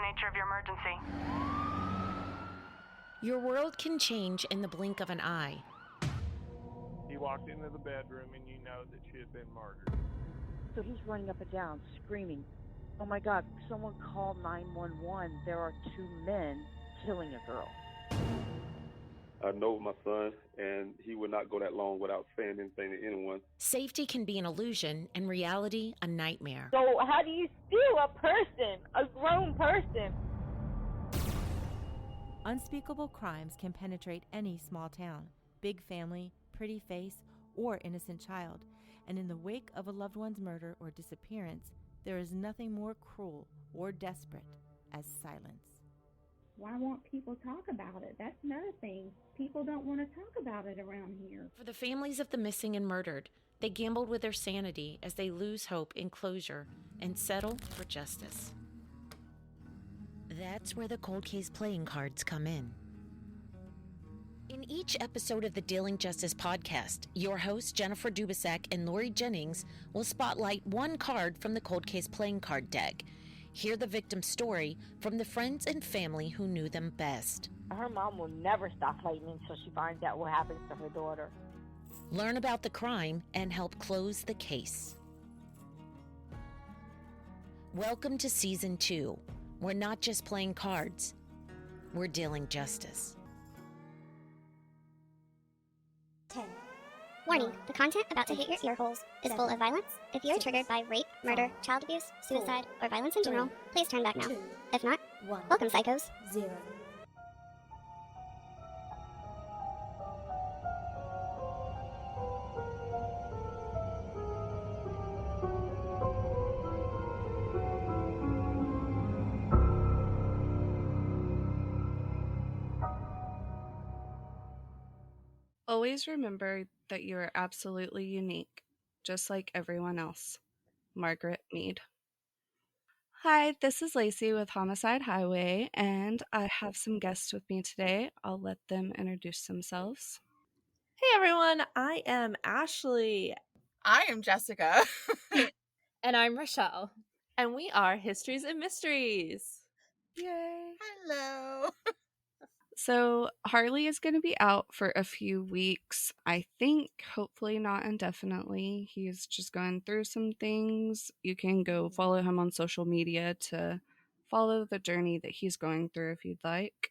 nature of your emergency? Your world can change in the blink of an eye. He walked into the bedroom and you know that she had been murdered. So he's running up and down, screaming, "Oh my God, someone call 911. There are two men killing a girl." I know my son, and he would not go that long without saying anything to anyone. Safety can be an illusion and reality a nightmare. So how do you steal a person, a grown person? Unspeakable crimes can penetrate any small town, big family, pretty face, or innocent child. And in the wake of a loved one's murder or disappearance, there is nothing more cruel or desperate as silence. Why won't people talk about it? That's another thing. People don't want to talk about it around here. For the families of the missing and murdered, they gambled with their sanity as they lose hope in closure and settle for justice. That's where the cold case playing cards come in. In each episode of the Dealing Justice podcast, your hosts Jennifer Dubasek and Lori Jennings will spotlight one card from the cold case playing card deck. Hear the victim's story from the friends and family who knew them best. Her mom will never stop fighting until she finds out what happens to her daughter. Learn about the crime and help close the case. Welcome to Season 2. We're not just playing cards, we're dealing justice. 10. Warning, the content about to hit your ear holes is full of violence. If you are triggered by rape, murder, child abuse, suicide, or violence in general, please turn back now. If not, welcome, psychos. 0. Always remember that you are absolutely unique, just like everyone else. Margaret Mead. Hi, this is Lacey with Homicide Highway, and I have some guests with me today. I'll let them introduce themselves. Hey everyone, I am Ashley. I am Jessica. And I'm Rochelle. And we are Histories and Mysteries. Yay. Hello. So Harley is going to be out for a few weeks. I think hopefully not indefinitely. He's just going through some things. You can go follow him on social media to follow the journey that he's going through if you'd like.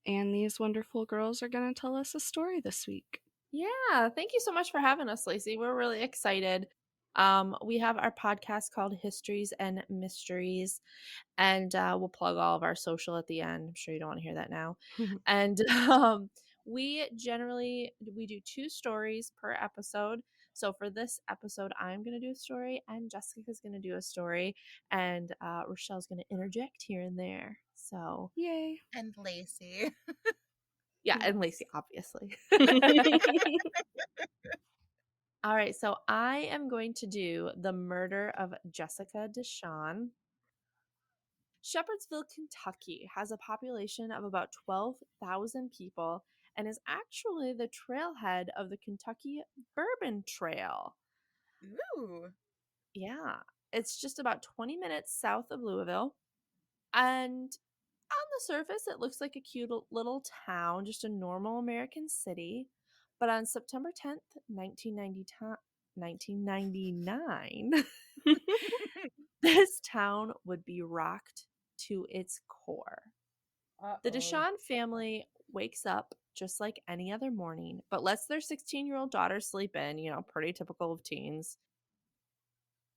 And these wonderful girls are going to tell us a story this week. Yeah, thank you so much for having us, Lacey. We're really excited. We have our podcast called Histories and Mysteries, and we'll plug all of our social at the end. I'm sure you don't want to hear that now. And we do 2 stories per episode. So for this episode, I'm going to do a story, and Jessica's going to do a story, and Rochelle's going to interject here and there. So yay. And Lacey. Yeah, and Lacey, obviously. All right, so I am going to do the murder of Jessica Deshawn. Shepherdsville, Kentucky has a population of about 12,000 people and is actually the trailhead of the Kentucky Bourbon Trail. Ooh. Yeah, it's just about 20 minutes south of Louisville. And on the surface, it looks like a cute little town, just a normal American city. But on September 10th, 1999, this town would be rocked to its core. The Deshawn family wakes up just like any other morning, but lets their 16-year-old daughter sleep in, pretty typical of teens.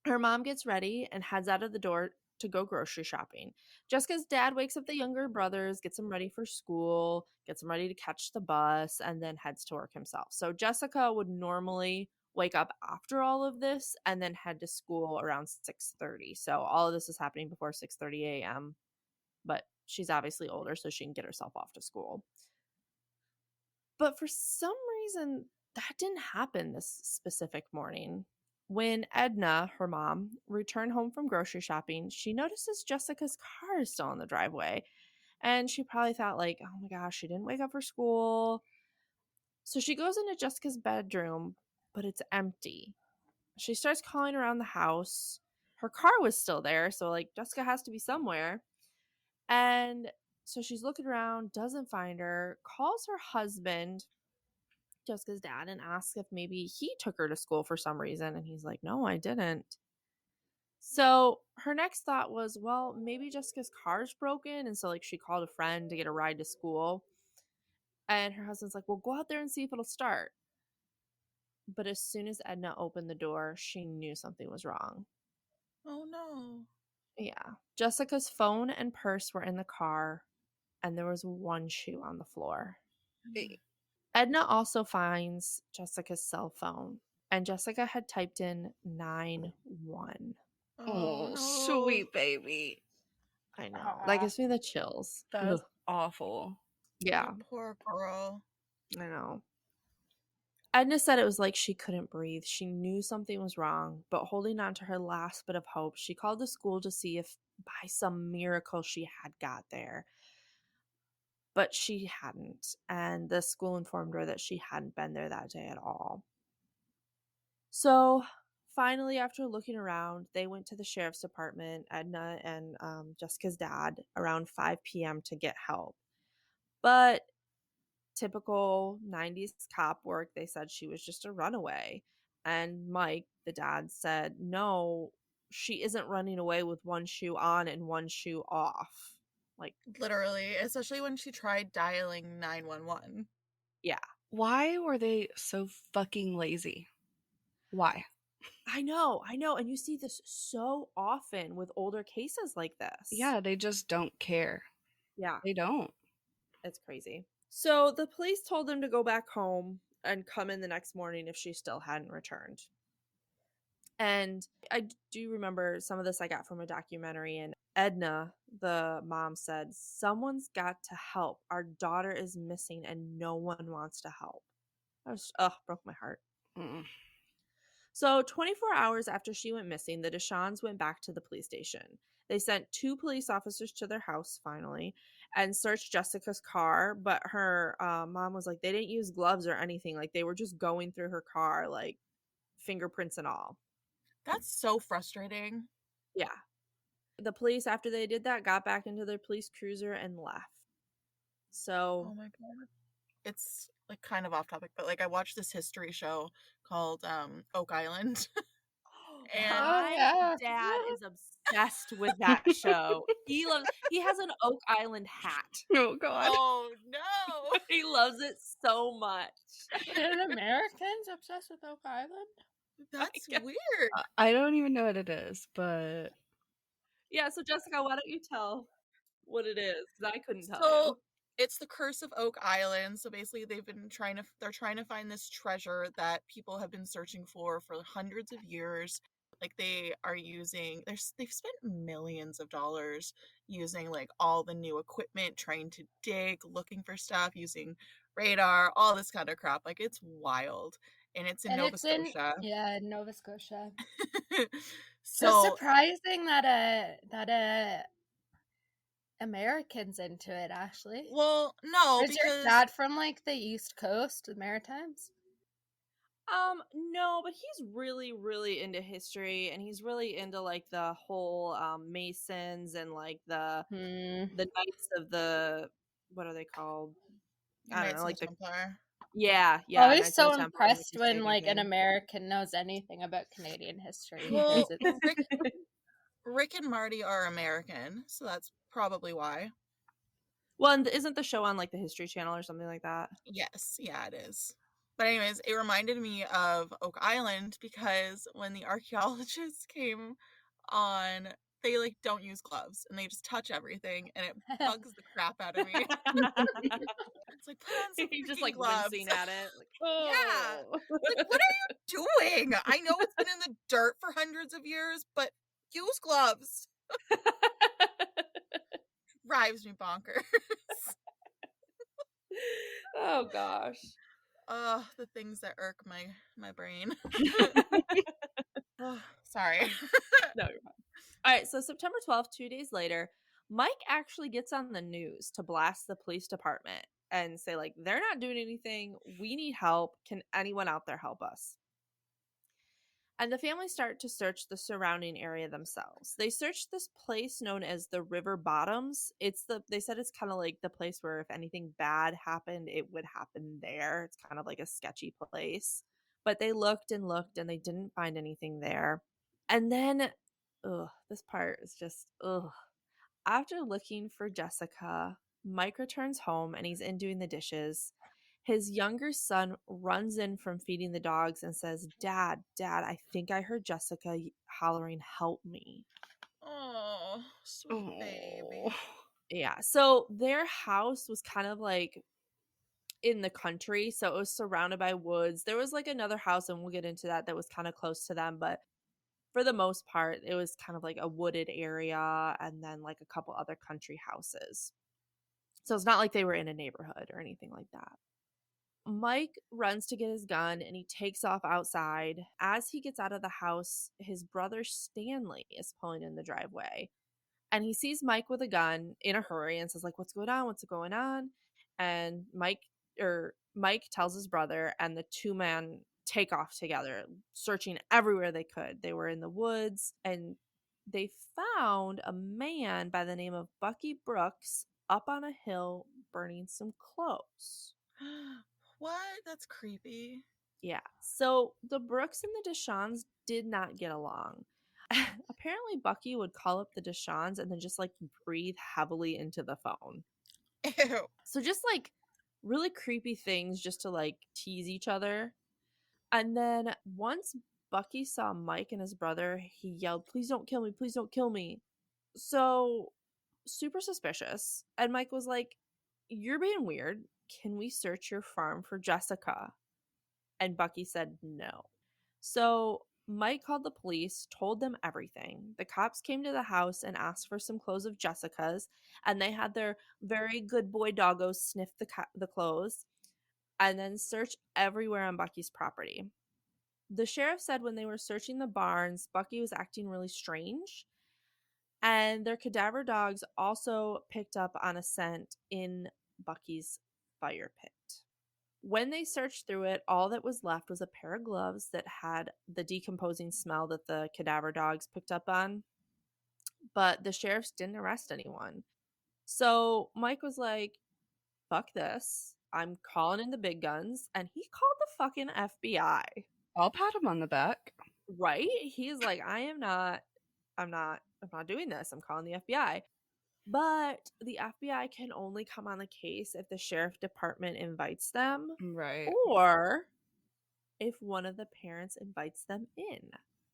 Her mom gets ready and heads out of the door to go grocery shopping. Jessica's dad wakes up the younger brothers, gets them ready for school, gets them ready to catch the bus, and then heads to work himself. So Jessica would normally wake up after all of this and then head to school around 6:30. So all of this is happening before 6:30 a.m. But she's obviously older, so she can get herself off to school. But for some reason, that didn't happen this specific morning. When Edna, her mom, returned home from grocery shopping, she notices Jessica's car is still in the driveway. And she probably thought, like, oh my gosh, she didn't wake up for school. So she goes into Jessica's bedroom, but it's empty. She starts calling around the house. Her car was still there, so, like, Jessica has to be somewhere. And so she's looking around, doesn't find her, calls her husband, Jessica's dad, and asks if maybe he took her to school for some reason. And he's like, no, I didn't. So her next thought was, well, maybe Jessica's car's broken. And so, like, she called a friend to get a ride to school. And her husband's like, well, go out there and see if it'll start. But as soon as Edna opened the door, she knew something was wrong. Oh, no. Yeah. Jessica's phone and purse were in the car, and there was one shoe on the floor. Edna also finds Jessica's cell phone, and Jessica had typed in 911. Oh, no. sweet baby. I know. That gives me the chills. That's awful. Yeah. You poor girl. I know. Edna said it was like she couldn't breathe. She knew something was wrong, but holding on to her last bit of hope, she called the school to see if by some miracle she had got there. But she hadn't, and the school informed her that she hadn't been there that day at all. So finally, after looking around, they went to the sheriff's department, Edna and Jessica's dad, around 5 p.m. to get help. But typical 90s cop work, they said she was just a runaway. And Mike, the dad, said, no, she isn't running away with one shoe on and one shoe off. Like, literally, especially when she tried dialing 911. Yeah. Why were they so fucking lazy? Why? I know. And you see this so often with older cases like this. Yeah, they just don't care. Yeah. They don't. It's crazy. So the police told them to go back home and come in the next morning if she still hadn't returned. And I do remember some of this I got from a documentary, and Edna, the mom, said, someone's got to help. Our daughter is missing and no one wants to help. I was, broke my heart. Mm. So 24 hours after she went missing, the Deshawn's went back to the police station. They sent 2 police officers to their house finally and searched Jessica's car, but her mom was like, they didn't use gloves or anything. Like, they were just going through her car, like, fingerprints and all. That's so frustrating. Yeah. The police, after they did that, got back into their police cruiser and left. So. Oh my god. It's like kind of off topic, but like I watched this history show called Oak Island. And my dad is obsessed with that show. He has an Oak Island hat. Oh god. Oh no. He loves it so much. Are Americans obsessed with Oak Island? That's weird. I don't even know what it is, but yeah. So Jessica, why don't you tell what it is? Because I couldn't tell you. It's the curse of Oak Island. So basically, they're trying to find this treasure that people have been searching for hundreds of years. Like they've spent millions of dollars using like all the new equipment, trying to dig, looking for stuff, using radar, all this kind of crap. Like it's wild. And it's in Nova Scotia. In Nova Scotia. So surprising that Americans into it, Ashley. Well, no, is your dad from like the East Coast, the Maritimes? No, but he's really, really into history, and he's really into like the whole Masons and like the Knights of the, what are they called? I don't know, like the Templar. Yeah. Always so impressed when like an American knows anything about Canadian history. Well, Rick and Marty are American, so that's probably why. Well, and isn't the show on like the History Channel or something like that? Yes, yeah, it is. But anyways, it reminded me of Oak Island because when the archaeologists came on, they like don't use gloves and they just touch everything, and it bugs the crap out of me. It's like, put on some just like gloves. wincing at it. Like, yeah, like what are you doing? I know it's been in the dirt for hundreds of years, but use gloves. Drives me bonkers. Oh gosh. The things that irk my brain. Sorry. No, you're fine. All right, so September 12th, 2 days later, Mike actually gets on the news to blast the police department and say, like, they're not doing anything. We need help. Can anyone out there help us? And the family start to search the surrounding area themselves. They searched this place known as the River Bottoms. They said it's kind of like the place where if anything bad happened, it would happen there. It's kind of like a sketchy place. But they looked and looked and they didn't find anything there. And then, this part is just, After looking for Jessica, Mike returns home and he's in doing the dishes. His younger son runs in from feeding the dogs and says, Dad, I think I heard Jessica hollering, help me. Oh, sweet baby. Yeah. So their house was kind of like in the country. So it was surrounded by woods. There was like another house, and we'll get into that was kind of close to them. But for the most part, it was kind of like a wooded area and then like a couple other country houses. So it's not like they were in a neighborhood or anything like that. Mike runs to get his gun and he takes off outside. As he gets out of the house, his brother Stanley is pulling in the driveway. And he sees Mike with a gun in a hurry and says, like, what's going on? What's going on? And Mike tells his brother, and the two men take off together, searching everywhere they could. They were in the woods, and they found a man by the name of Bucky Brooks up on a hill burning some clothes. What? That's creepy. Yeah. So the Brooks and the Deshans did not get along. Apparently, Bucky would call up the Deshans and then just like breathe heavily into the phone. Ew. So just like really creepy things just to like tease each other. And then once Bucky saw Mike and his brother, he yelled, please don't kill me, please don't kill me. So super suspicious. And Mike was like, you're being weird. Can we search your farm for Jessica? And Bucky said no. So Mike called the police, told them everything. The cops came to the house and asked for some clothes of Jessica's, and they had their very good boy doggos sniff the clothes and then search everywhere on Bucky's property. The sheriff said when they were searching the barns, Bucky was acting really strange, and their cadaver dogs also picked up on a scent in Bucky's fire pit. When they searched through it, all that was left was a pair of gloves that had the decomposing smell that the cadaver dogs picked up on. But the sheriffs didn't arrest anyone. So Mike was like, fuck this. I'm calling in the big guns. And he called the fucking FBI. I'll pat him on the back. Right? He's like, I'm not doing this. I'm calling the FBI. But the FBI can only come on the case if the sheriff department invites them. Right. Or if one of the parents invites them in,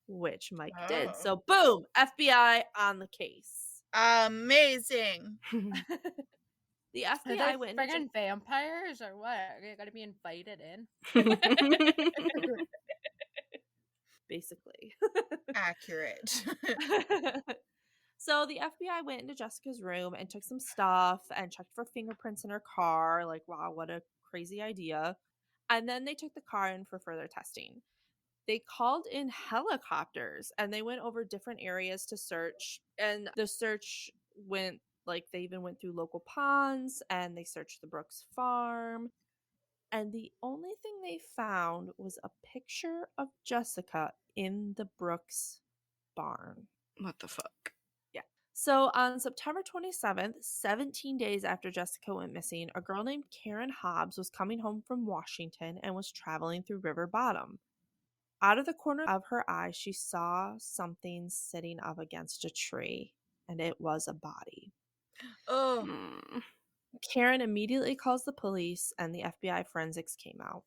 which Mike did. So boom, FBI on the case. Amazing. The FBI went friggin' vampires or what? They gotta be invited in. Basically. Accurate. So the FBI went into Jessica's room and took some stuff and checked for fingerprints in her car. Like, wow, what a crazy idea. And then they took the car in for further testing. They called in helicopters and they went over different areas to search. And the search went, like, they even went through local ponds and they searched the Brooks farm. And the only thing they found was a picture of Jessica in the Brooks barn. What the fuck? So on September 27th, 17 days after Jessica went missing, a girl named Karen Hobbs was coming home from Washington and was traveling through River Bottom. Out of the corner of her eye, she saw something sitting up against a tree, and it was a body. Oh. Karen immediately calls the police, and the FBI forensics came out.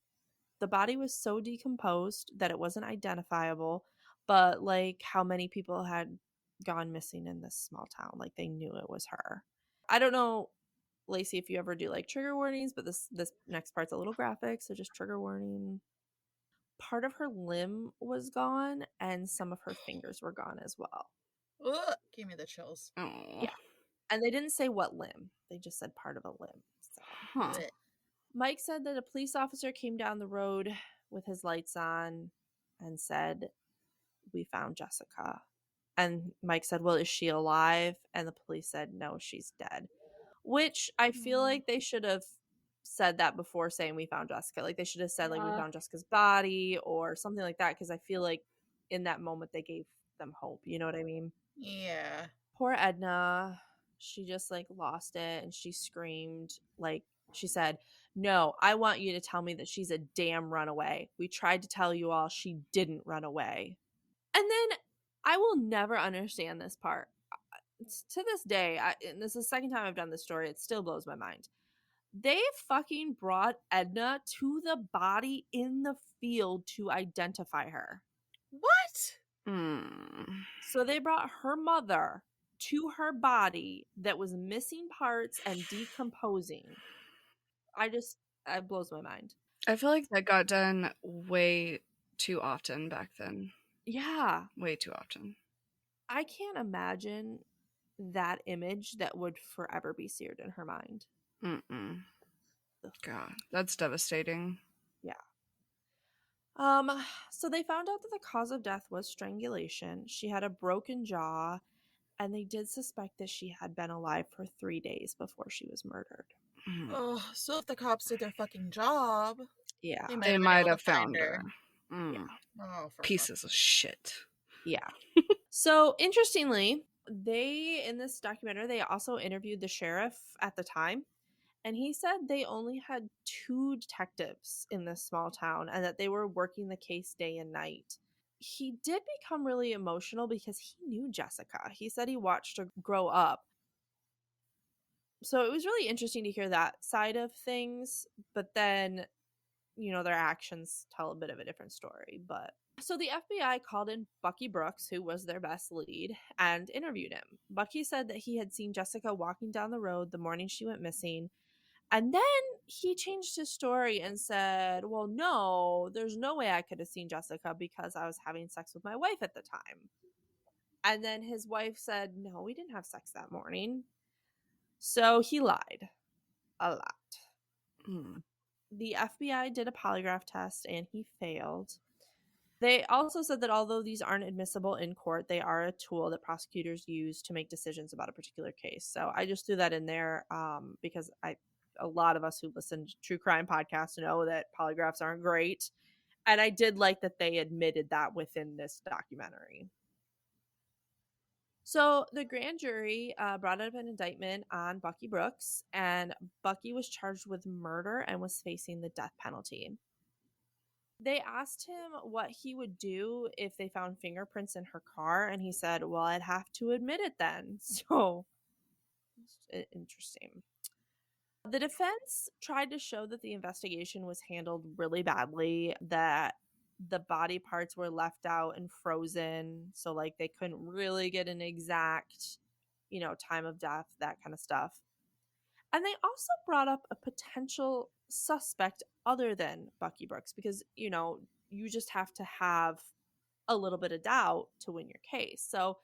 The body was so decomposed that it wasn't identifiable, but like how many people had gone missing in this small town, like they knew it was her. I don't know, Lacey, if you ever do like trigger warnings, but this next part's a little graphic, so just trigger warning. Part of her limb was gone and some of her fingers were gone as well. Ugh, gave me the chills. Oh. Yeah. And they didn't say what limb, they just said part of a limb. So. Mike said that a police officer came down the road with his lights on and said, we found Jessica. And Mike said, well, is she alive? And the police said, no, she's dead. Which I feel like they should have said that before saying we found Jessica. Like they should have said, like, we found Jessica's body or something like that. Because I feel like in that moment they gave them hope. You know what I mean? Yeah. Poor Edna, she just like lost it and she screamed. Like she said, "No, I want you to tell me that she's a damn runaway. We tried to tell you all she didn't run away." And then I will never understand this part. To this day, and this is the second time I've done this story, it still blows my mind. They fucking brought Edna to the body in the field to identify her. What? So they brought her mother to her body that was missing parts and decomposing. It blows my mind. I feel like that got done way too often back then. Yeah. Way too often. I can't imagine that image that would forever be seared in her mind. God, that's devastating. Yeah. So they found out that the cause of death was strangulation. She had a broken jaw, and they did suspect that she had been alive for 3 days before she was murdered. Oh, so if the cops did their fucking job, yeah, they might have found her. Yeah. Oh, pieces of shit. Yeah. So interestingly, in this documentary, they also interviewed the sheriff at the time. And he said they only had 2 detectives in this small town and that they were working the case day and night. He did become really emotional because he knew Jessica. He said he watched her grow up. So it was really interesting to hear that side of things. But then, their actions tell a bit of a different story. But so the FBI called in Bucky Brooks, who was their best lead, and interviewed him. Bucky said that he had seen Jessica walking down the road the morning she went missing. And then he changed his story and said, well, no, there's no way I could have seen Jessica because I was having sex with my wife at the time. And then his wife said, no, we didn't have sex that morning. So he lied a lot. The FBI did a polygraph test and he failed. They also said that although these aren't admissible in court, they are a tool that prosecutors use to make decisions about a particular case. So I just threw that in there because a lot of us who listen to true crime podcasts know that polygraphs aren't great. And I did like that they admitted that within this documentary. So the grand jury brought up an indictment on Bucky Brooks, and Bucky was charged with murder and was facing the death penalty. They asked him what he would do if they found fingerprints in her car, and he said, well, I'd have to admit it then. So, interesting. The defense tried to show that the investigation was handled really badly, that the body parts were left out and frozen, so like they couldn't really get an exact, time of death, that kind of stuff. And they also brought up a potential suspect other than Bucky Brooks because, you just have to have a little bit of doubt to win your case. So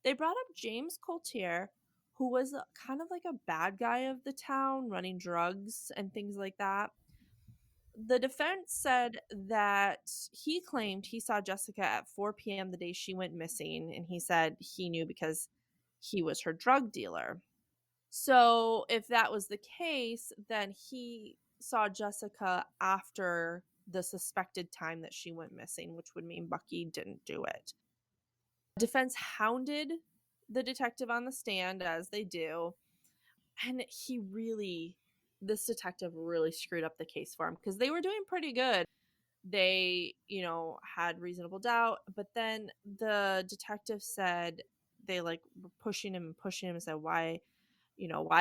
they brought up James Coulter, who was kind of like a bad guy of the town, running drugs and things like that. The defense said that he claimed he saw Jessica at 4 p.m. the day she went missing, and he said he knew because he was her drug dealer. So if that was the case, then he saw Jessica after the suspected time that she went missing, which would mean Bucky didn't do it. Defense hounded the detective on the stand, as they do, and this detective really screwed up the case for him because they were doing pretty good. They, had reasonable doubt, but then the detective said they were pushing him and said, why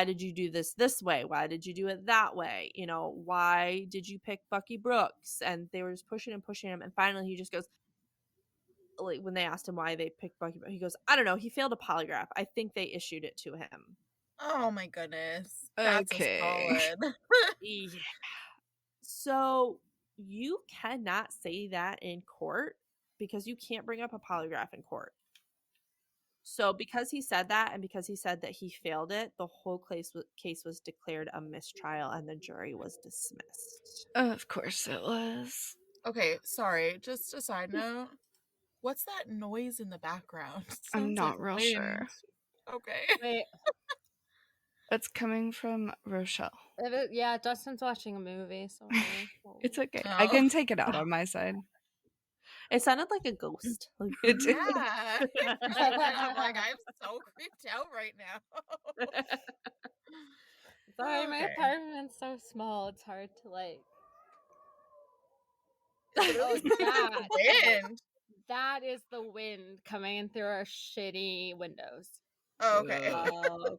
did you do this way? Why did you do it that way? Why did you pick Bucky Brooks? And they were just pushing him. And finally he just goes, like, when they asked him why they picked Bucky, he goes, I don't know. He failed a polygraph. I think they issued it to him. Oh my goodness. That's okay. solid. Yeah. So you cannot say that in court because you can't bring up a polygraph in court. So because he said that and because he said that he failed it, the whole case was declared a mistrial and the jury was dismissed. Of course it was. Okay, sorry. Just a side note. What's that noise in the background? I'm not real sure. Okay. Wait. It's coming from Rochelle. Yeah, Dustin's watching a movie, so it's okay. I can take it out on my side. It sounded like a ghost. Like, It did. Yeah. I'm like, I'm so creeped out right now. Sorry, my Okay. apartment's so small. It's hard to like. It literally sounds like the wind. That is the wind coming in through our shitty windows. Oh, okay. Oh,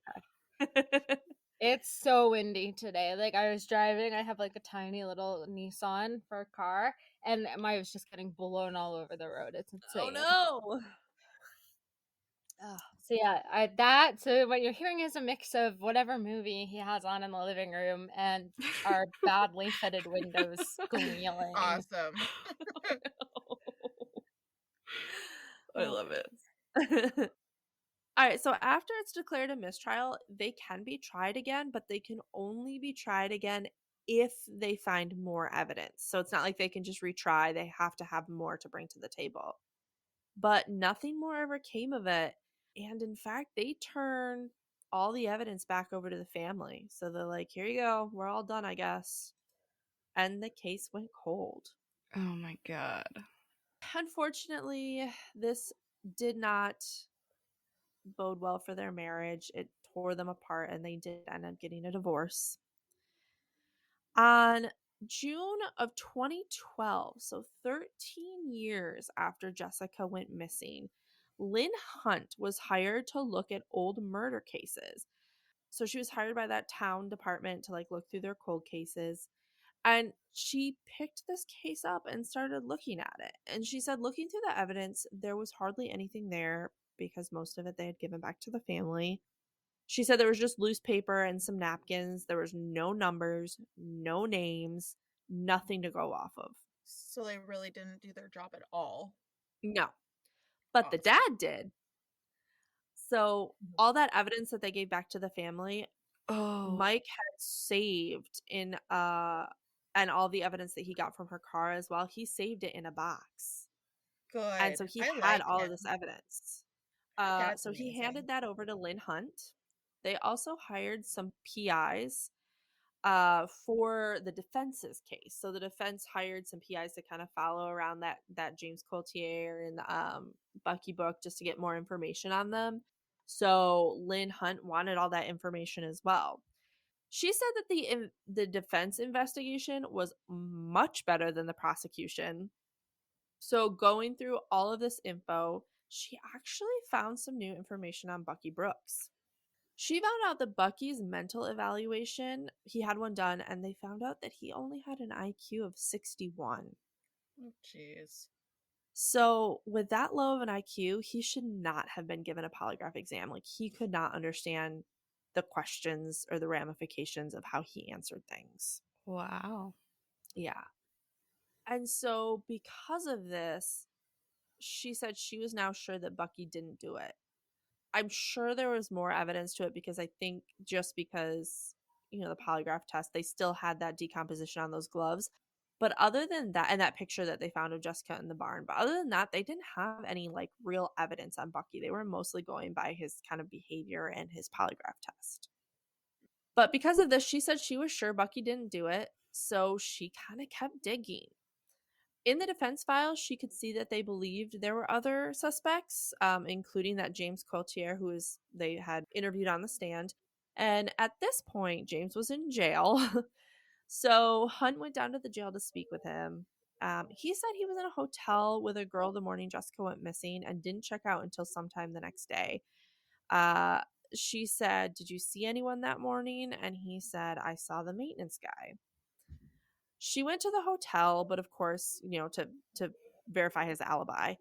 okay. It's so windy today. Like, I was driving, I have like a tiny little Nissan for a car, and I was just getting blown all over the road. It's insane. Oh no. So yeah, so what you're hearing is a mix of whatever movie he has on in the living room and our badly fitted windows squealing. Awesome. I love it. All right, so after it's declared a mistrial, they can be tried again, but they can only be tried again if they find more evidence. So it's not like they can just retry, they have to have more to bring to the table. But nothing more ever came of it. And in fact, they turn all the evidence back over to the family. So they're like, here you go, we're all done, I guess. And the case went cold. Oh my God. Unfortunately, this did not bode well for their marriage. It tore them apart and they did end up getting a divorce. On June of 2012, so 13 years after Jessica went missing, Lynn Hunt was hired to look at old murder cases. So she was hired by that town department to like look through their cold cases. And she picked this case up and started looking at it. And she said, looking through the evidence, there was hardly anything there because most of it they had given back to the family. She said there was just loose paper and some napkins. There was no numbers, no names, nothing to go off of. So they really didn't do their job at all. No. But the dad did. So all that evidence that they gave back to the family, Mike had saved in and all the evidence that he got from her car as well, he saved it in a box. Good. And so he I had like all him. of this evidence. That's So he amazing. handed that over to Lynn Hunt. They also hired some PIs for the defense's case. So the defense hired some PIs to kind of follow around that James Coulter and Bucky book just to get more information on them. So Lynn Hunt wanted all that information as well. She said that the defense investigation was much better than the prosecution. So going through all of this info, she actually found some new information on Bucky Brooks. She found out that Bucky's mental evaluation, he had one done, and they found out that he only had an IQ of 61. Oh, jeez. So with that low of an IQ, he should not have been given a polygraph exam. Like, he could not understand the questions or the ramifications of how he answered things. Wow. Yeah. And so because of this, she said she was now sure that Bucky didn't do it. I'm sure there was more evidence to it because I think just because, the polygraph test, they still had that decomposition on those gloves. But other than that, and that picture that they found of Jessica in the barn, but other than that, they didn't have any like real evidence on Bucky. They were mostly going by his kind of behavior and his polygraph test. But because of this, she said she was sure Bucky didn't do it. So she kind of kept digging. In the defense file, she could see that they believed there were other suspects, including that James Coulter, they had interviewed on the stand. And at this point, James was in jail. So Hunt went down to the jail to speak with him. He said he was in a hotel with a girl the morning Jessica went missing and didn't check out until sometime the next day. She said, "Did you see anyone that morning?" And he said, "I saw the maintenance guy." She went to the hotel, but of course, to verify his alibi.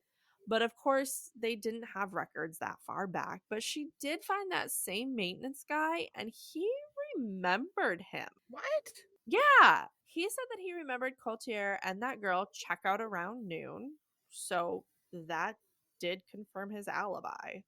But of course, they didn't have records that far back. But she did find that same maintenance guy, and he remembered him. What? Yeah. He said that he remembered Coulter and that girl check out around noon. So that did confirm his alibi.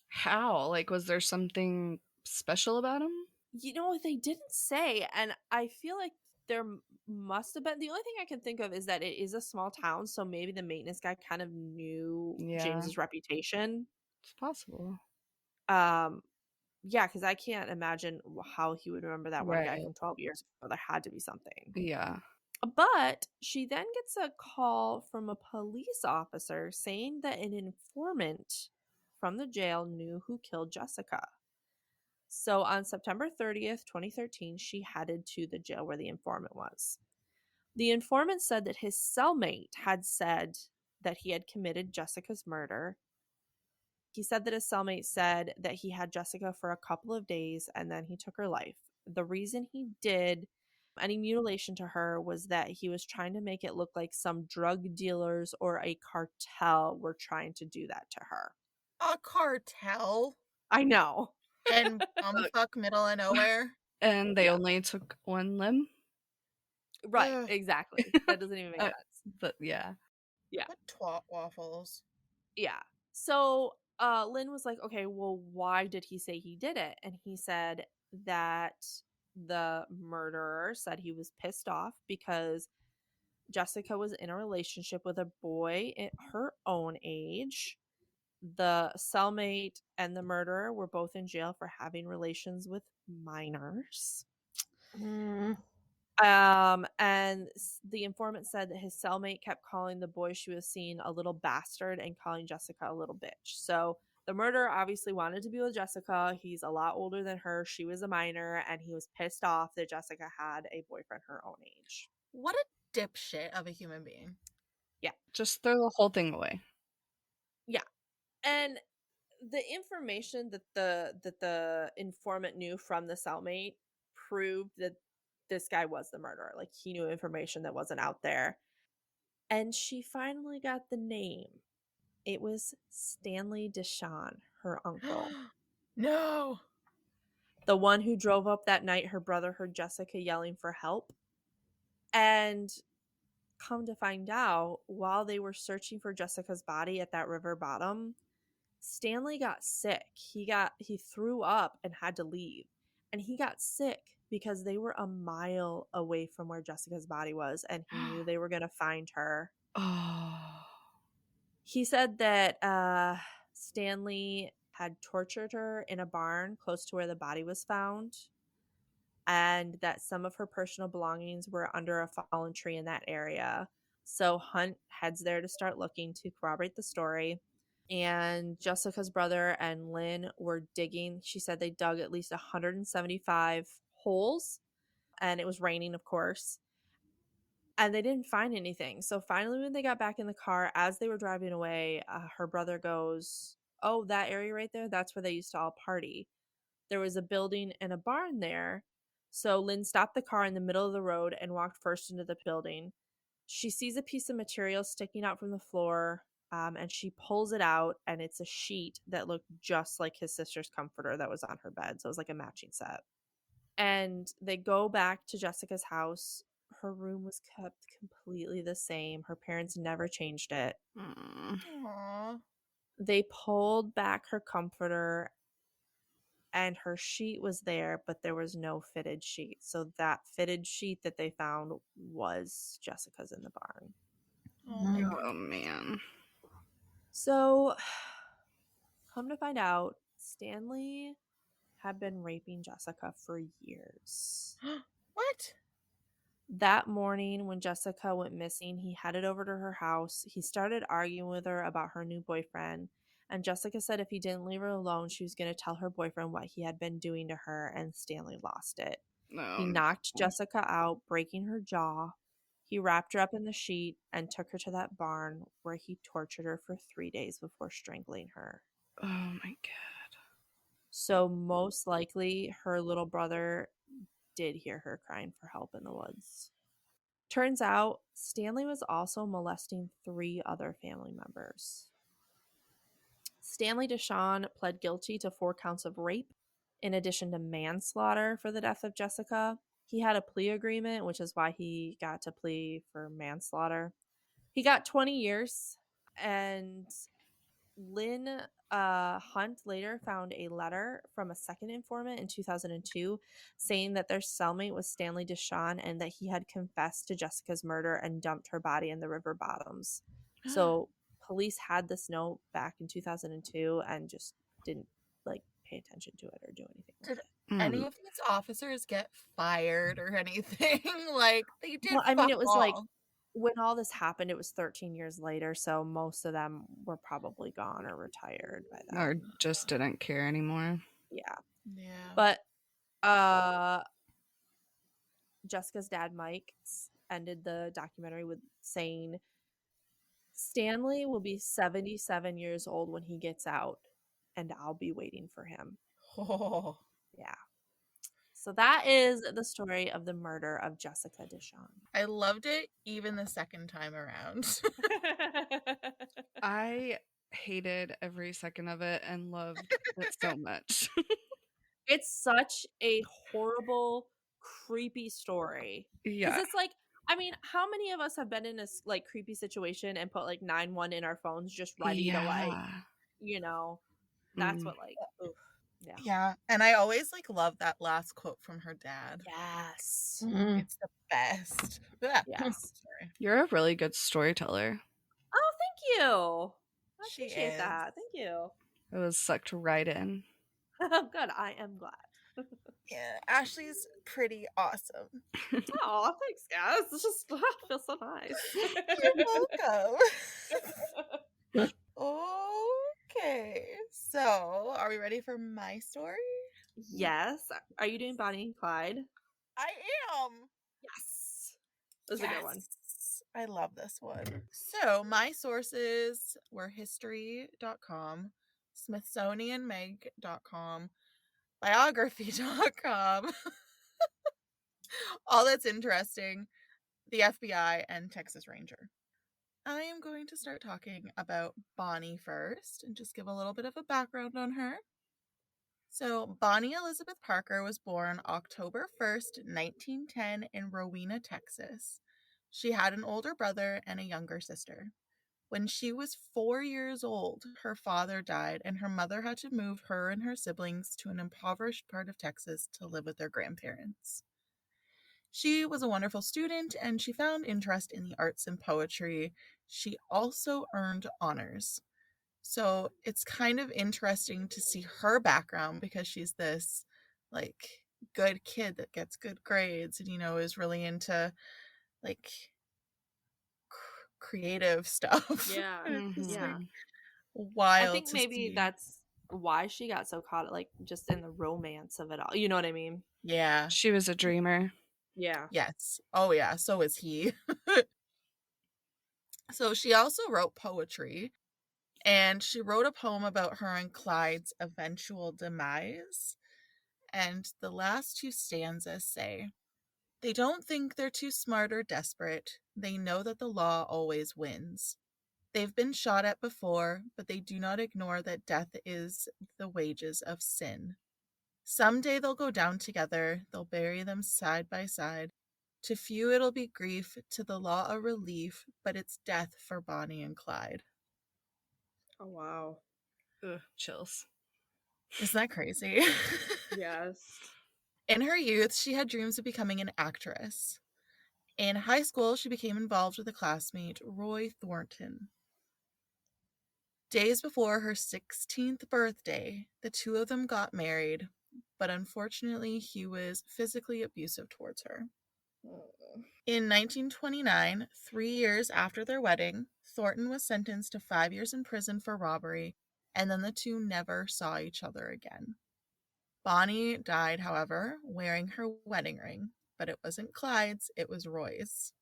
How? Like, was there something special about him? They didn't say, and I feel like there must have been. The only thing I can think of is that it is a small town, so maybe the maintenance guy kind of knew James's reputation. It's possible. Yeah, because I can't imagine how he would remember that one guy from 12 years ago. There had to be something. Yeah. But she then gets a call from a police officer saying that an informant from the jail knew who killed Jessica. So on September 30th, 2013, she headed to the jail where the informant was. The informant said that his cellmate had said that he had committed Jessica's murder. He said that his cellmate said that he had Jessica for a couple of days and then he took her life. The reason he did any mutilation to her was that he was trying to make it look like some drug dealers or a cartel were trying to do that to her. A cartel? I know. And bumfuck middle of nowhere? And they only took one limb? Right, exactly. That doesn't even make sense. But yeah. Yeah. What twat waffles? Yeah. So Lynn was like, okay, well, why did he say he did it? And he said that the murderer said he was pissed off because Jessica was in a relationship with a boy at her own age. The cellmate and the murderer were both in jail for having relations with minors. And the informant said that his cellmate kept calling the boy she was seeing a little bastard and calling Jessica a little bitch. So the murderer obviously wanted to be with Jessica. He's a lot older than her. She was a minor, and he was pissed off that Jessica had a boyfriend her own age. What a dipshit of a human being. Yeah. Just throw the whole thing away. Yeah. And the information that the informant knew from the cellmate proved that this guy was the murderer. Like, he knew information that wasn't out there. And she finally got the name. It was Stanley Deshawn, her uncle. No. The one who drove up that night her brother heard Jessica yelling for help. And come to find out, while they were searching for Jessica's body at that river bottom, Stanley got sick. He threw up and had to leave. And he got sick because they were a mile away from where Jessica's body was, and he knew they were going to find her. Oh. He said that Stanley had tortured her in a barn close to where the body was found, and that some of her personal belongings were under a fallen tree in that area. So Hunt heads there to start looking to corroborate the story. And Jessica's brother and Lynn were digging. She said they dug at least 175 holes, and it was raining, of course. And they didn't find anything. So finally, when they got back in the car, as they were driving away, her brother goes, "Oh, that area right there, that's where they used to all party. There was a building and a barn there." So Lynn stopped the car in the middle of the road and walked first into the building. She sees a piece of material sticking out from the floor, and she pulls it out, and it's a sheet that looked just like his sister's comforter that was on her bed. So it was like a matching set. And they go back to Jessica's house. Her room was kept completely the same. Her parents never changed it. Aww. They pulled back her comforter, and her sheet was there, but there was no fitted sheet. So that fitted sheet that they found was Jessica's in the barn. Oh man. So, come to find out, Stanley had been raping Jessica for years. What? That morning, when Jessica went missing, he headed over to her house. He started arguing with her about her new boyfriend. And Jessica said if he didn't leave her alone, she was going to tell her boyfriend what he had been doing to her, and Stanley lost it. He knocked Jessica out, breaking her jaw. He wrapped her up in the sheet and took her to that barn where he tortured her for 3 days before strangling her. Oh my god. So most likely her little brother did hear her crying for help in the woods. Turns out Stanley was also molesting 3 other family members. Stanley Deshawn pled guilty to 4 counts of rape, in addition to manslaughter for the death of Jessica. He had a plea agreement, which is why he got to plea for manslaughter. He got 20 years, and Lynn Hunt later found a letter from a second informant in 2002 saying that their cellmate was Stanley Deshawn and that he had confessed to Jessica's murder and dumped her body in the river bottoms. So police had this note back in 2002 and just didn't pay attention to it or do anything with it. any of these officers get fired or anything. Like, they did Well, I mean, fuck it was all. like when all this happened, it was 13 years later, so most of them were probably gone or retired by then. Or just didn't care anymore. Yeah. Yeah. But Jessica's dad, Mike, ended the documentary with saying, Stanley will be 77 years old when he gets out, and I'll be waiting for him. Oh. Yeah. So that is the story of the murder of Jessica Deshawn. I loved it even the second time around. I hated every second of it and loved it so much. It's such a horrible, creepy story. Yeah. Because it's like, I mean, how many of us have been in a like creepy situation and put like 911 in our phones just ready to like, you know, that's what like, oof. Yeah. Yeah. And I always like love that last quote from her dad. Yes. It's the best. Yes. Sorry. You're a really good storyteller. Oh, thank you. I She appreciate is. that. Thank you. It was sucked right in. Good. I am glad. Yeah. Ashley's pretty awesome. Oh, thanks, guys. It's just feels so nice. You're welcome. Okay. So, are we ready for my story? Yes. Are you doing Bonnie and Clyde? I am. Yes. This is a good one. I love this one. So, my sources were history.com, smithsonianmag.com, biography.com, all that's interesting, the FBI, and Texas Ranger. I am going to start talking about Bonnie first and just give a little bit of a background on her. So, Bonnie Elizabeth Parker was born October 1st, 1910 in Rowena, Texas. She had an older brother and a younger sister. When she was 4 years old, her father died, and her mother had to move her and her siblings to an impoverished part of Texas to live with their grandparents. She was a wonderful student, and she found interest in the arts and poetry. She also earned honors. So it's kind of interesting to see her background because she's this, like, good kid that gets good grades and, you know, is really into, like, creative stuff. Yeah. It's Yeah. like wild. I think maybe that's why she got so caught, like, just in the romance of it all. You know what I mean? Yeah. She was a dreamer. Yeah. Yes. Oh, yeah. So is he. So she also wrote poetry, and she wrote a poem about her and Clyde's eventual demise. And the last two stanzas say, "They don't think they're too smart or desperate. They know that the law always wins. They've been shot at before, but they do not ignore that death is the wages of sin. Someday they'll go down together, they'll bury them side by side. To few it'll be grief, to the law a relief, but it's death for Bonnie and Clyde." Oh, wow. Ugh, chills. Isn't that crazy? Yes. In her youth, she had dreams of becoming an actress. In high school, she became involved with a classmate, Roy Thornton. Days before her 16th birthday, the two of them got married, but unfortunately, he was physically abusive towards her. In 1929, 3 years after their wedding, Thornton was sentenced to 5 years in prison for robbery, and then the two never saw each other again. Bonnie died, however, wearing her wedding ring, but it wasn't Clyde's, it was Roy's.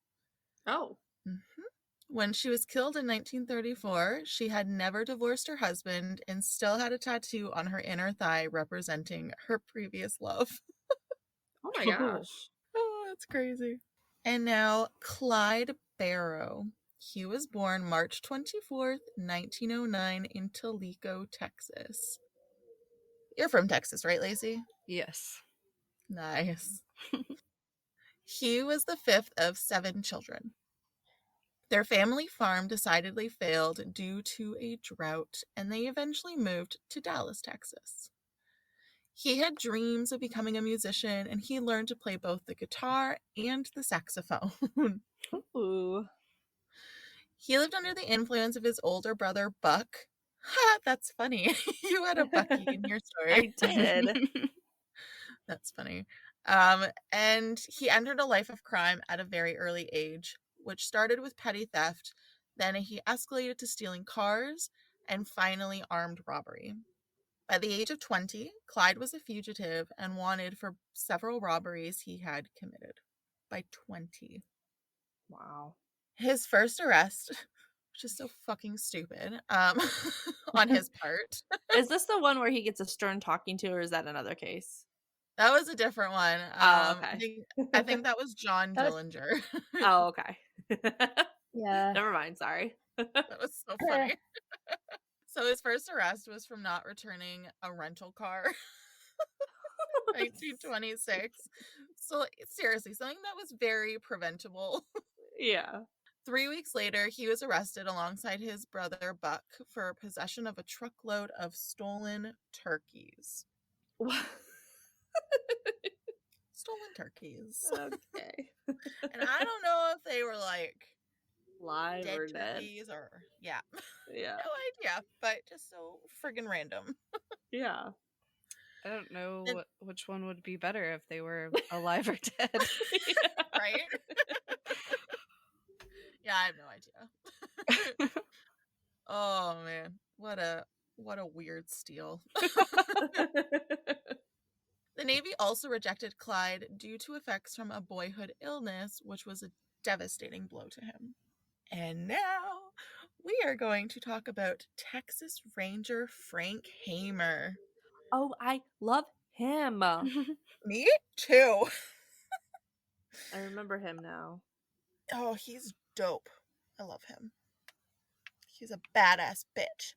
Oh. When she was killed in 1934, she had never divorced her husband and still had a tattoo on her inner thigh representing her previous love. Oh my gosh. Oh, that's crazy. And now, Clyde Barrow. He was born March 24th, 1909 in Toledo, Texas. You're from Texas, right, Lacey? Yes. Nice. He was the fifth of 7 children. Their family farm decidedly failed due to a drought, and they eventually moved to Dallas, Texas. He had dreams of becoming a musician, and he learned to play both the guitar and the saxophone. Ooh. He lived under the influence of his older brother, Buck. Ha, that's funny. You had a Bucky in your story. I did. That's funny. And he entered a life of crime at a very early age, which started with petty theft. Then he escalated to stealing cars and finally armed robbery. By the age of 20, Clyde was a fugitive and wanted for several robberies he had committed. By 20. Wow. His first arrest, which is so fucking stupid, on his part. Is this the one where he gets a stern talking to, or is that another case? That was a different one. Oh, okay. I think that was John That was- Dillinger. Oh, okay. Yeah. Never mind. Sorry. That was so funny. So his first arrest was from not returning a rental car. 1926. So seriously, something that was very preventable. Yeah. 3 weeks later, he was arrested alongside his brother Buck for possession of a truckload of stolen turkeys. Stolen turkeys. Okay. And I don't know if they were like live dead or dead. turkeys or yeah. Yeah. No idea, but just so friggin' random. Yeah. I don't know which one would be better if they were alive or dead. Right? Yeah, I have no idea. Oh man, what a weird steal. The Navy also rejected Clyde due to effects from a boyhood illness, which was a devastating blow to him. And now we are going to talk about Texas Ranger Frank Hamer. Oh, I love him. Me too. I remember him now. Oh, he's dope. I love him. He's a badass bitch.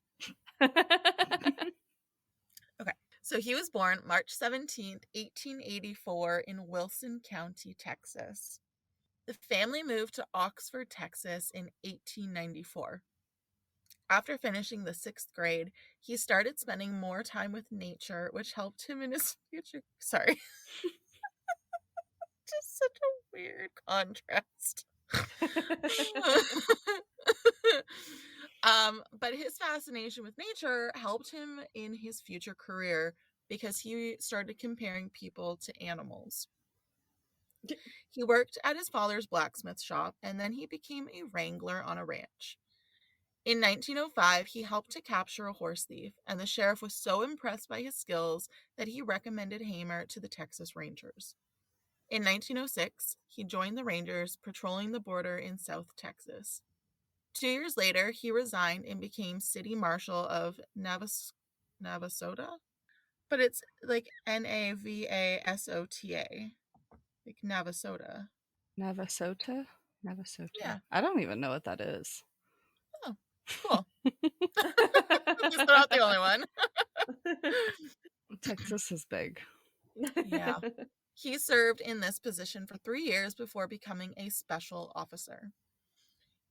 Okay. So he was born March 17th, 1884 in Wilson County, Texas. The family moved to Oxford, Texas in 1894. After finishing the 6th grade, he started spending more time with nature, which helped him in his future. Sorry. Just such a weird contrast. But his fascination with nature helped him in his future career because he started comparing people to animals. He worked at his father's blacksmith shop, and then he became a wrangler on a ranch. In 1905, he helped to capture a horse thief, and the sheriff was so impressed by his skills that he recommended Hamer to the Texas Rangers. In 1906, he joined the Rangers, patrolling the border in South Texas. 2 years later, he resigned and became city marshal of Navasota, but it's like Navasota, like Navasota. Navasota? Navasota. Yeah. I don't even know what that is. Oh, cool. He's not the only one. Texas is big. Yeah. He served in this position for 3 years before becoming a special officer.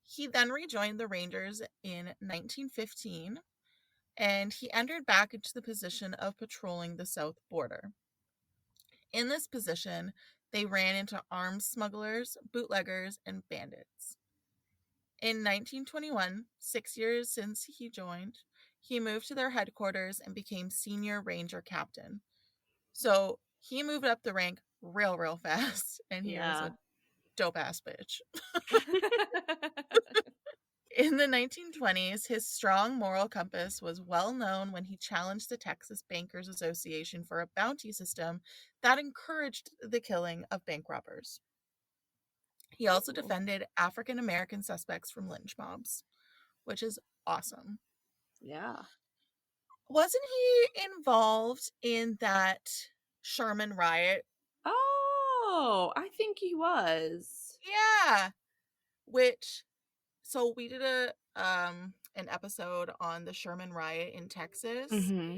He then rejoined the Rangers in 1915, and he entered back into the position of patrolling the south border. In this position, they ran into arms smugglers, bootleggers, and bandits. In 1921, 6 years since he joined, he moved to their headquarters and became senior ranger captain. So he moved up the rank real fast, and he was a dope-ass bitch. In the 1920s, his strong moral compass was well known when he challenged the Texas Bankers Association for a bounty system that encouraged the killing of bank robbers. He also defended African American suspects from lynch mobs, which is awesome. Yeah. Wasn't he involved in that Sherman riot? Oh, I think he was. Yeah. So we did an episode on the Sherman riot in Texas. Mm-hmm.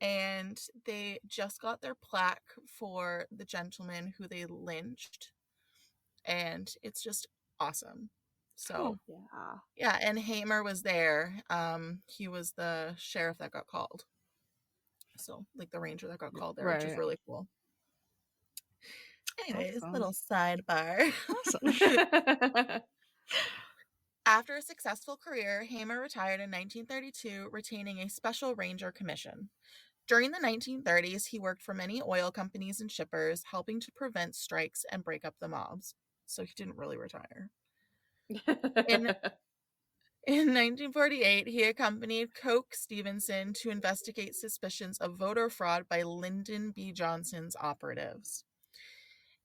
And they just got their plaque for the gentleman who they lynched. And it's just awesome. So, yeah, and Hamer was there. He was the sheriff that got called. So, like the ranger that got called there, which is really cool. Anyways, Awesome. little sidebar. Awesome. After a successful career, Hamer retired in 1932, retaining a special ranger commission. During the 1930s, he worked for many oil companies and shippers, helping to prevent strikes and break up the mobs. So he didn't really retire. In 1948, he accompanied Coke Stevenson to investigate suspicions of voter fraud by Lyndon B. Johnson's operatives.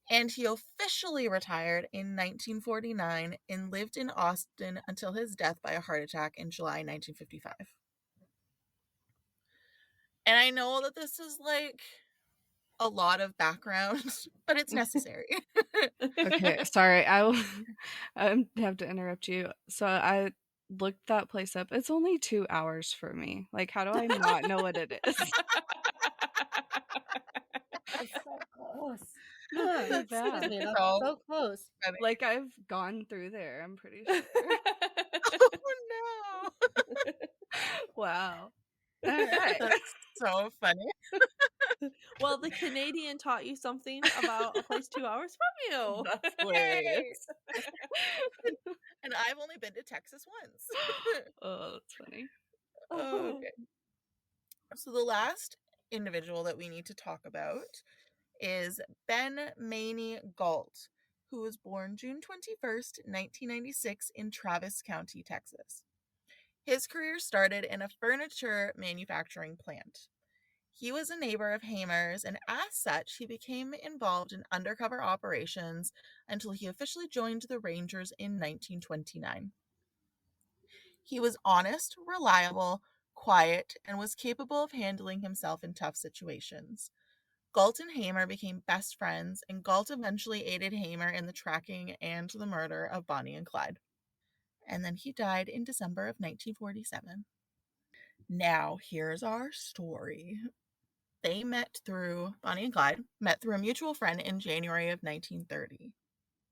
And he officially retired in 1949 and lived in Austin until his death by a heart attack in July 1955. And I know that this is like a lot of background, but it's necessary. Okay, sorry. I have to interrupt you. So I looked that place up. It's only 2 hours for me. Like, how do I not know what it is? It's so close. Too bad. Excuse me, that's so close. Like, I've gone through there, I'm pretty sure. Oh no. Wow. All right. That's so funny. Well, the Canadian taught you something about a place 2 hours from you. That's hilarious. And I've only been to Texas once. Oh, that's funny. Okay. So the last individual that we need to talk about is Ben Maney Galt, who was born June 21st, 1996 in Travis County, Texas. His career started in a furniture manufacturing plant. He was a neighbor of Hamer's, and as such, he became involved in undercover operations until he officially joined the Rangers in 1929. He was honest, reliable, quiet, and was capable of handling himself in tough situations. Galt and Hamer became best friends, and Galt eventually aided Hamer in the tracking and the murder of Bonnie and Clyde. And then he died in December of 1947. Now, here's our story. Bonnie and Clyde met through a mutual friend in January of 1930.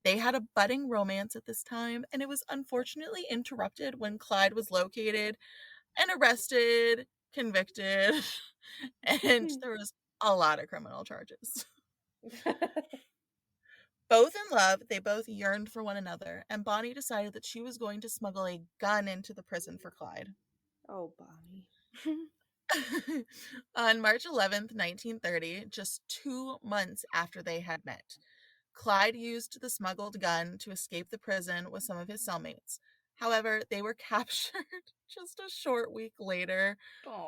They had a budding romance at this time, and it was unfortunately interrupted when Clyde was located and arrested, convicted, and there was a lot of criminal charges. Both in love, they both yearned for one another, and Bonnie decided that she was going to smuggle a gun into the prison for Clyde. Oh, Bonnie. On March 11th, 1930, just 2 months after they had met, Clyde used the smuggled gun to escape the prison with some of his cellmates. However, they were captured just a short week later,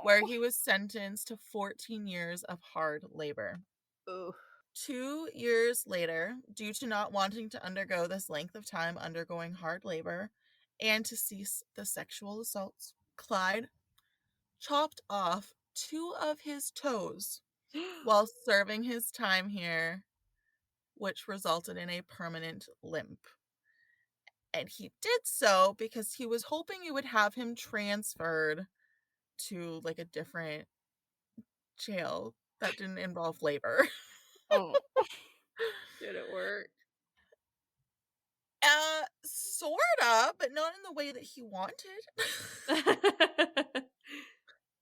where he was sentenced to 14 years of hard labor. Ooh. 2 years later, due to not wanting to undergo this length of time undergoing hard labor and to cease the sexual assaults, Clyde chopped off 2 of his toes while serving his time here, which resulted in a permanent limp. And he did so because he was hoping he would have him transferred to like a different jail that didn't involve labor. Oh. Did it work? Sorta, but not in the way that he wanted.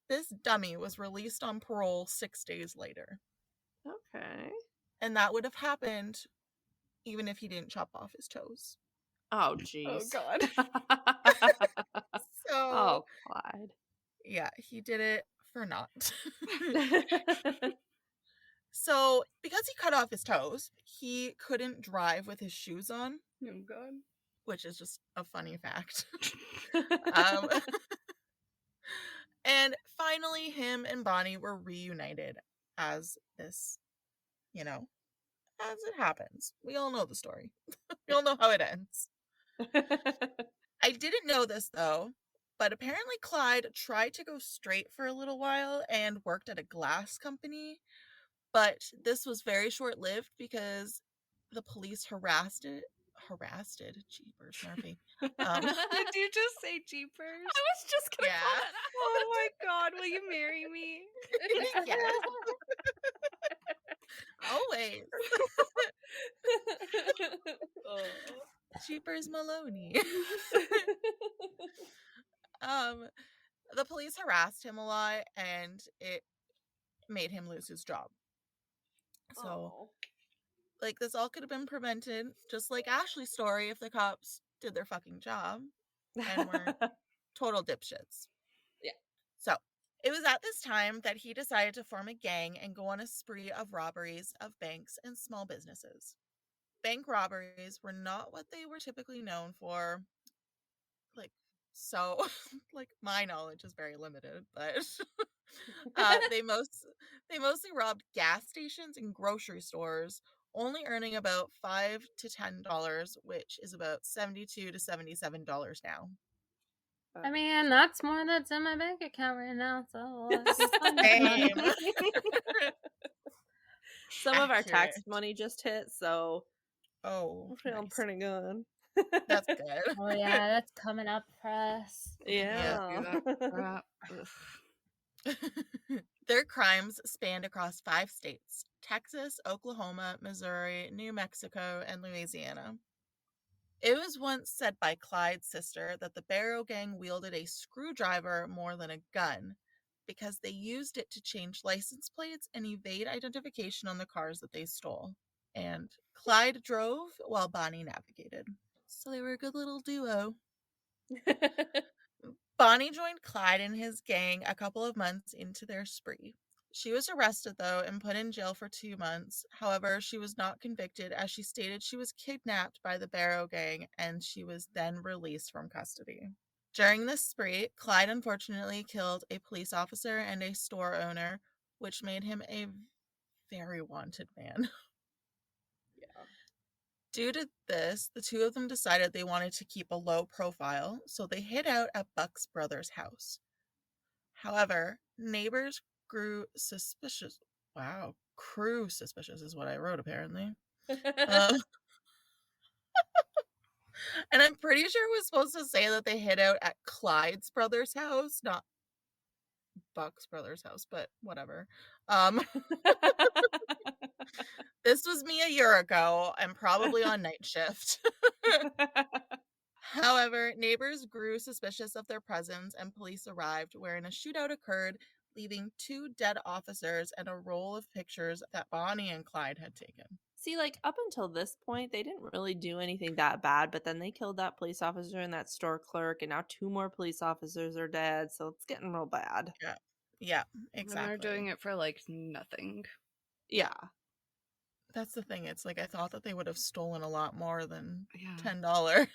This dummy was released on parole 6 days later. Okay. And that would have happened even if he didn't chop off his toes. Oh, jeez. Oh, God. So, Clyde. Yeah, he did it for naught. So, because he cut off his toes, he couldn't drive with his shoes on. Oh, God. Which is just a funny fact. And finally, him and Bonnie were reunited as this, as it happens. We all know the story. We all know how it ends. I didn't know this, though, but apparently Clyde tried to go straight for a little while and worked at a glass company, but this was very short-lived because the police harassed Jeepers Murphy. Did you just say Jeepers? I was just gonna call that out. Oh my God, will you marry me? Yes. Always. Jeepers Maloney. The police harassed him a lot, and it made him lose his job. So, like, this all could have been prevented, just like Ashley's story, if the cops did their fucking job and weren't total dipshits. Yeah. So, It was at this time that he decided to form a gang and go on a spree of robberies of banks and small businesses. Bank robberies were not what they were typically known for. Like, so, like, my knowledge is very limited, but they mostly robbed gas stations and grocery stores, only earning about $5 to $10, which is about $72 to $77 now. I mean, that's more that's in my bank account right now, so I'll be fine with Same. that. Some of our tax Accurate. money just hit, so Oh, I'm feeling nice. pretty good. That's good. Oh yeah, that's coming up for us. Yeah. Their crimes spanned across 5 states: Texas, Oklahoma, Missouri, New Mexico, and Louisiana. It was once said by Clyde's sister that the Barrow Gang wielded a screwdriver more than a gun because they used it to change license plates and evade identification on the cars that they stole. And Clyde drove while Bonnie navigated. So they were a good little duo. Bonnie joined Clyde and his gang a couple of months into their spree. She was arrested, though, and put in jail for 2 months. However, she was not convicted, as she stated she was kidnapped by the Barrow Gang and she was then released from custody. During this spree, Clyde unfortunately killed a police officer and a store owner, which made him a very wanted man. Yeah. Due to this, the two of them decided they wanted to keep a low profile, so they hid out at Buck's brother's house. However, neighbors grew suspicious. Wow, crew suspicious is what I wrote, apparently. And I'm pretty sure it was supposed to say that they hid out at Clyde's brother's house, not Buck's brother's house, but whatever. This was me a year ago and probably on night shift. However, neighbors grew suspicious of their presence and police arrived, wherein a shootout occurred, leaving 2 dead officers and a roll of pictures that Bonnie and Clyde had taken. See, like, up until this point, they didn't really do anything that bad, but then they killed that police officer and that store clerk, and now 2 more police officers are dead, so it's getting real bad. Yeah, exactly. And they're doing it for, like, nothing. Yeah. That's the thing. It's like I thought that they would have stolen a lot more than $10.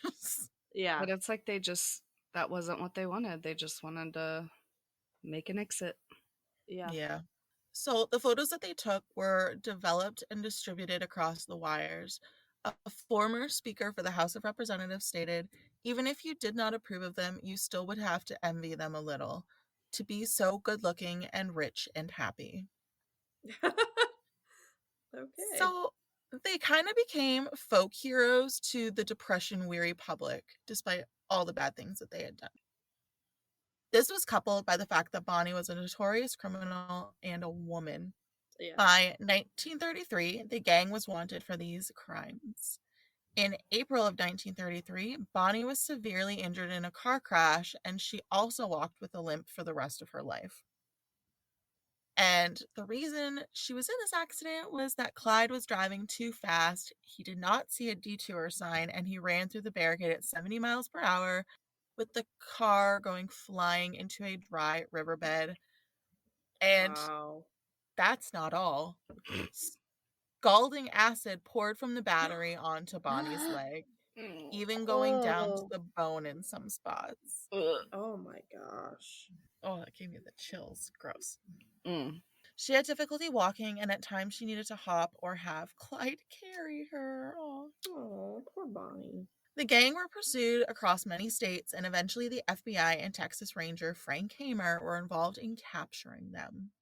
Yeah. But it's like that wasn't what they wanted. They just wanted to make an exit. Yeah. So the photos that they took were developed and distributed across the wires. A former speaker for the House of Representatives stated, "Even if you did not approve of them, you still would have to envy them a little. To be so good looking and rich and happy." Okay. So they kind of became folk heroes to the depression-weary public, despite all the bad things that they had done. This was coupled by the fact that Bonnie was a notorious criminal and a woman. Yeah. By 1933, the gang was wanted for these crimes. In April of 1933, Bonnie was severely injured in a car crash, and she also walked with a limp for the rest of her life. And the reason she was in this accident was that Clyde was driving too fast. He did not see a detour sign, and he ran through the barricade at 70 miles per hour, with the car going flying into a dry riverbed. And that's not all. Scalding acid poured from the battery onto Bonnie's leg, even going down to the bone in some spots. Oh my gosh. Oh, that gave me the chills. Gross. She had difficulty walking, and at times she needed to hop or have Clyde carry her. Oh, poor Bonnie. The gang were pursued across many states, and eventually the FBI and Texas Ranger Frank Hamer were involved in capturing them.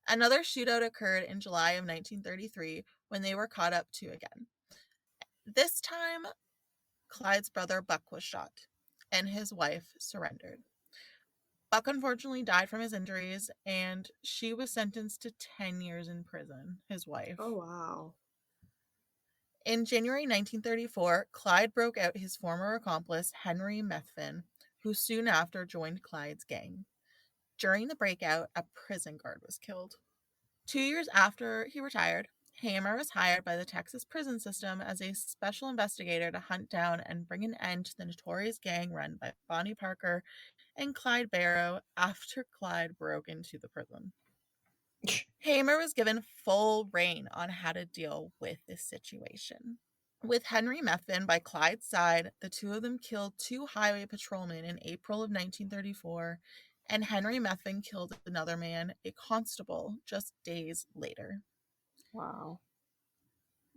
Another shootout occurred in July of 1933 when they were caught up to again. This time, Clyde's brother Buck was shot, and his wife surrendered. Buck unfortunately died from his injuries, and she was sentenced to 10 years in prison, his wife. Oh, wow. In January 1934, Clyde broke out his former accomplice, Henry Methvin, who soon after joined Clyde's gang. During the breakout, a prison guard was killed. 2 years after he retired, Hamer was hired by the Texas prison system as a special investigator to hunt down and bring an end to the notorious gang run by Bonnie Parker and Clyde Barrow after Clyde broke into the prison. Hamer was given full reign on how to deal with this situation. With Henry Methvin by Clyde's side, the two of them killed 2 highway patrolmen in April of 1934, and Henry Methvin killed another man, a constable, just days later. Wow.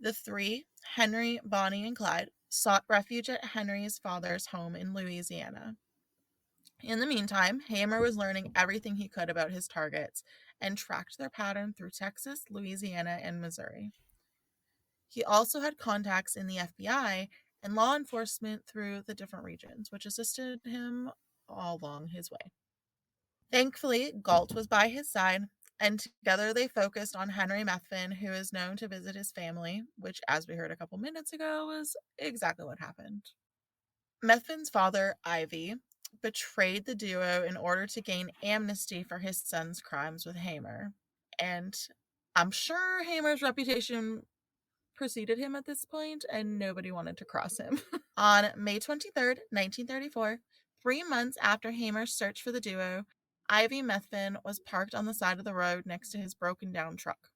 The three, Henry, Bonnie, and Clyde, sought refuge at Henry's father's home in Louisiana. In the meantime, Hamer was learning everything he could about his targets and tracked their pattern through Texas, Louisiana, and Missouri. He also had contacts in the FBI and law enforcement through the different regions, which assisted him all along his way. Thankfully, Galt was by his side, and together they focused on Henry Methvin, who is known to visit his family, which, as we heard a couple minutes ago, was exactly what happened. Methvin's father, Ivy, betrayed the duo in order to gain amnesty for his son's crimes with Hamer. And I'm sure Hamer's reputation preceded him at this point, and nobody wanted to cross him. On May 23rd, 1934, 3 months after Hamer's search for the duo, Ivy Methvin was parked on the side of the road next to his broken down truck.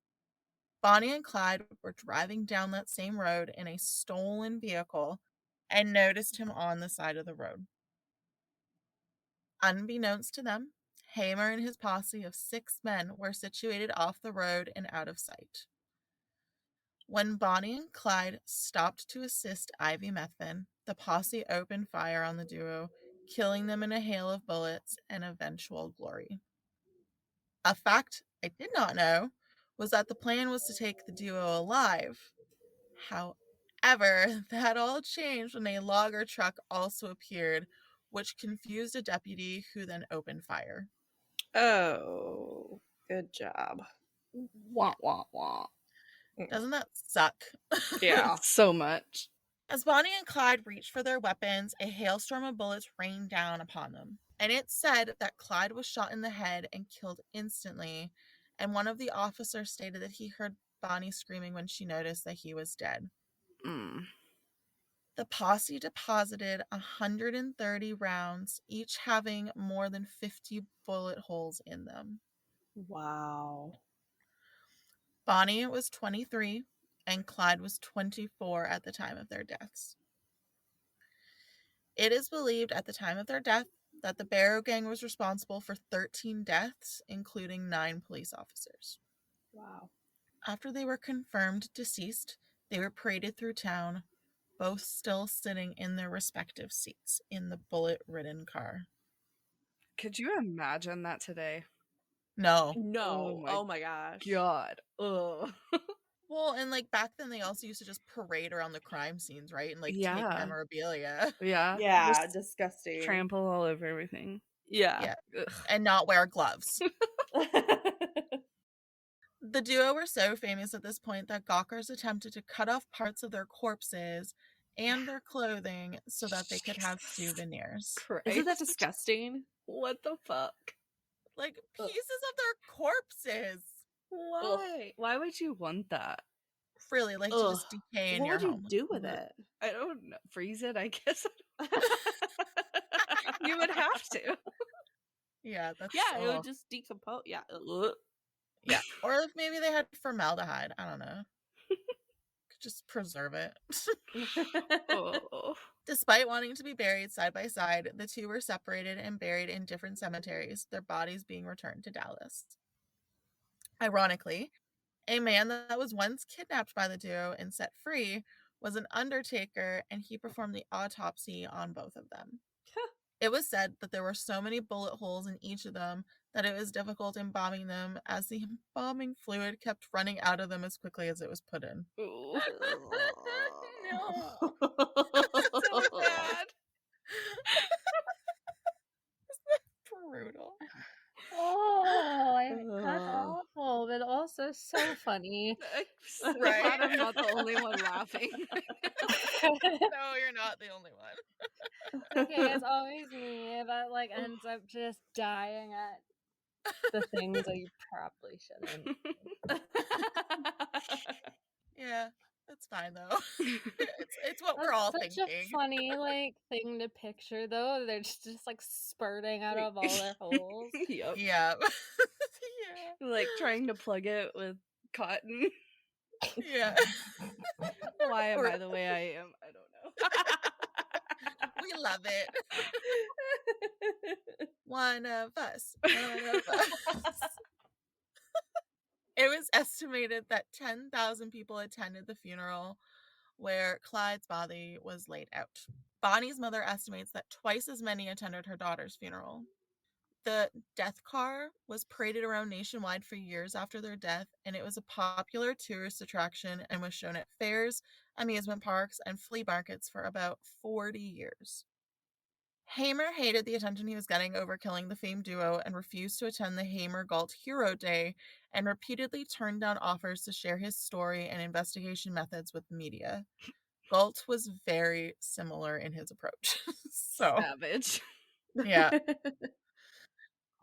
Bonnie and Clyde were driving down that same road in a stolen vehicle and noticed him on the side of the road. Unbeknownst to them, Hamer and his posse of 6 men were situated off the road and out of sight. When Bonnie and Clyde stopped to assist Ivy Methvin, the posse opened fire on the duo, killing them in a hail of bullets and eventual glory. A fact I did not know was that the plan was to take the duo alive. However, that all changed when a logger truck also appeared, which confused a deputy who then opened fire. Oh, good job. Wah, wah, wah. Doesn't that suck? Yeah. So much. As Bonnie and Clyde reached for their weapons, a hailstorm of bullets rained down upon them. And it's said that Clyde was shot in the head and killed instantly, and one of the officers stated that he heard Bonnie screaming when she noticed that he was dead. The posse deposited 130 rounds, each having more than 50 bullet holes in them. Wow. Bonnie was 23 and Clyde was 24 at the time of their deaths. It is believed at the time of their death that the Barrow Gang was responsible for 13 deaths, including 9 police officers. Wow. After they were confirmed deceased, they were paraded through town, both still sitting in their respective seats in the bullet-ridden car. Could you imagine that today? No. No. Oh my gosh. God. Ugh. Well, and like back then they also used to just parade around the crime scenes, right? And like take Yeah. memorabilia. Yeah. Yeah, Just disgusting. trample all over everything. Yeah. And not wear gloves. The duo were so famous at this point that gawkers attempted to cut off parts of their corpses and their clothing so that they could have souvenirs. Christ. Isn't that disgusting? What the fuck? Like pieces of their corpses. Why? Ugh. Why would you want that? Really, like to just decay in your home. What would you do with it? I don't know. Freeze it, I guess. You would have to. Yeah, that's it would just decompose. Yeah. Yeah. Or if maybe they had formaldehyde. I don't know. Could just preserve it. Oh. Despite wanting to be buried side by side, the two were separated and buried in different cemeteries, their bodies being returned to Dallas. Ironically, a man that was once kidnapped by the duo and set free was an undertaker, and he performed the autopsy on both of them. It was said that there were so many bullet holes in each of them that it was difficult embalming them, as the embalming fluid kept running out of them as quickly as it was put in. Ooh. No. So bad. Brutal. That's awful, but also so funny. Right? Glad I'm not the only one laughing. No, you're not the only one. Okay, it's always me that like ends up just dying at the things that you probably shouldn't. Yeah, That's fine though. it's what we're That's all such thinking. a funny like thing to picture though. They're just like spurting out of all their holes. Yep. Yeah. Like trying to plug it with cotton. Yeah. Why am I the way I am? I don't know. We love it. One of us. One of us. It was estimated that 10,000 people attended the funeral where Clyde's body was laid out. Bonnie's mother estimates that twice as many attended her daughter's funeral. The death car was paraded around nationwide for years after their death, and it was a popular tourist attraction and was shown at fairs, amusement parks, and flea markets for about 40 years. Hamer hated the attention he was getting over killing the famed duo and refused to attend the Hamer-Galt Hero Day and repeatedly turned down offers to share his story and investigation methods with the media. Galt was very similar in his approach. Savage. Yeah.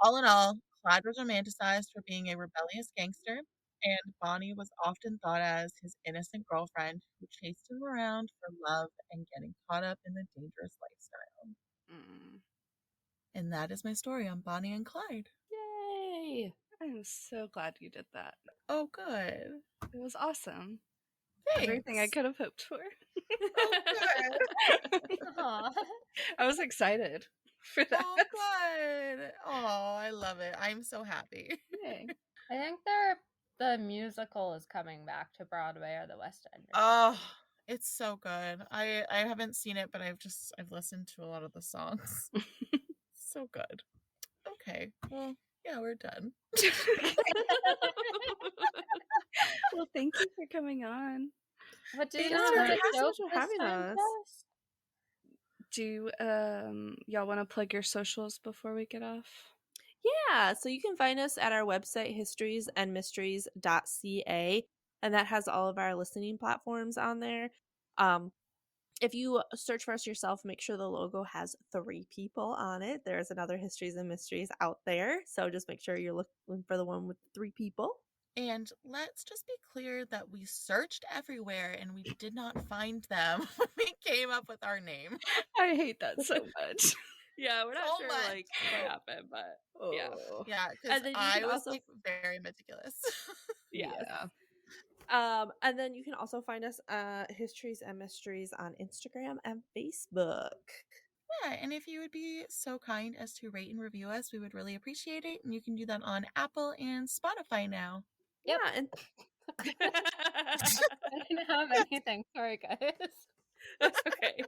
All in all, Clyde was romanticized for being a rebellious gangster, and Bonnie was often thought as his innocent girlfriend who chased him around for love and getting caught up in the dangerous lifestyle. And that is my story on Bonnie and Clyde. Yay! I'm so glad you did that. Oh, good. It was awesome. Thanks. Everything I could have hoped for. Oh, good. I was excited for that. Oh, good. Oh, I love it. I'm so happy. Yay. I think the musical is coming back to Broadway or the West End. Oh, it's so good. I haven't seen it, but I've listened to a lot of the songs. So good. Okay. Well, yeah, we're done. Well, thank you for coming on. What do you Thanks so much for having us. Do y'all want to plug your socials before we get off? Yeah, so you can find us at our website, historiesandmysteries.ca, and that has all of our listening platforms on there. If you search for us yourself, make sure the logo has 3 people on it. There's another Histories and Mysteries out there, so just make sure you're looking for the one with 3 people. And let's just be clear that we searched everywhere and we did not find them when we came up with our name. I hate that so much. Yeah, we're not So sure much. like what happened, but yeah. Yeah, because And then you I can was also like very meticulous. yeah. And then you can also find us Histories and Mysteries on Instagram and Facebook. Yeah, and if you would be so kind as to rate and review us, we would really appreciate it. And you can do that on Apple and Spotify now. Yeah, and I didn't have anything. Sorry, guys. That's okay.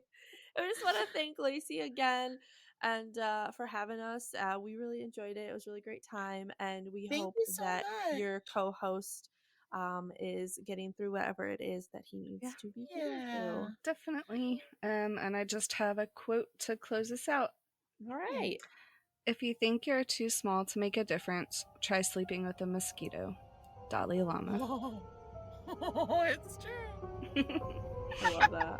I just want to thank Lacey again and for having us. We really enjoyed it. It was a really great time, and we Thank hope you so that much. your co-host is getting through whatever it is that he needs to be getting through. Definitely. And I just have a quote to close us out. All right. If you think you're too small to make a difference, try sleeping with a mosquito. Dalai Lama. Oh, it's true. I love that.